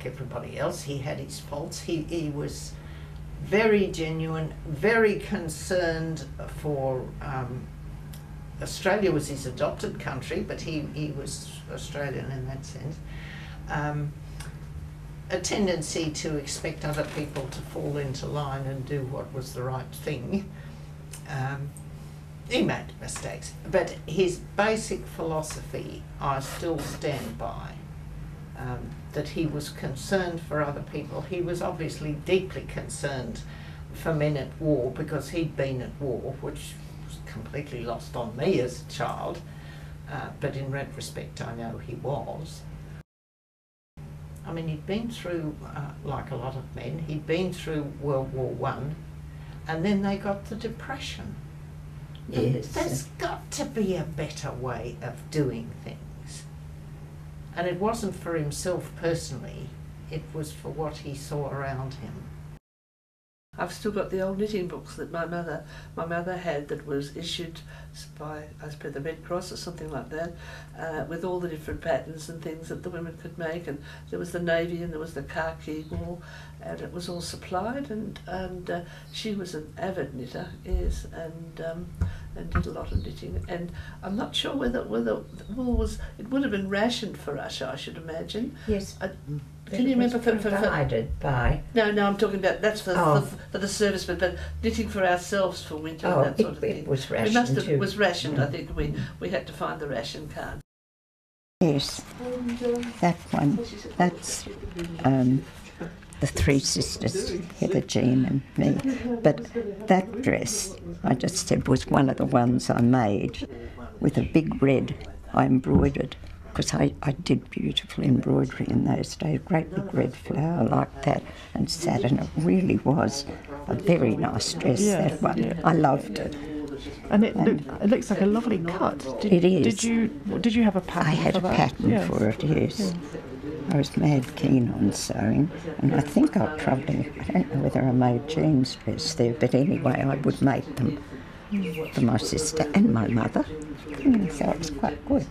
like everybody else. He had his faults. He was very genuine, very concerned for Australia was his adopted country, but he was Australian in that sense. A tendency to expect other people to fall into line and do what was the right thing. He made mistakes, but his basic philosophy I still stand by, that he was concerned for other people. He was obviously deeply concerned for men at war because he'd been at war, which was completely lost on me as a child, but in retrospect I know he was. I mean, he'd been through, like a lot of men, he'd been through World War I, and then they got the Depression. Yes. There's got to be a better way of doing things. And it wasn't for himself personally, it was for what he saw around him. I've still got the old knitting books that my mother had, that was issued by, I suppose, the Red Cross or something like that, with all the different patterns and things that the women could make. And there was the navy and there was the khaki wool, and it was all supplied. And she was an avid knitter, yes, and did a lot of knitting. And I'm not sure whether the wool was, it would have been rationed for us, I should imagine. Yes. Can you remember provided by? No, I'm talking about, that's for the servicemen, but knitting for ourselves for winter and that sort of thing. It was rationed It was rationed. I think we had to find the ration card. Yes, that one. That's the three sisters, Heather, Jean and me. But that dress, I just said, was one of the ones I made with a big red I embroidered. Because I did beautiful embroidery in those days, great big red flower like that, and satin. It really was a very nice dress, that one. Yeah. I loved it. And it looks like a lovely cut. It is. Did you have a pattern? I had for a pattern for it, yes. Yeah. I was mad keen on sewing, and I think I don't know whether I made Jean's dress there, but anyway, I would make them for my sister and my mother. So it was quite good.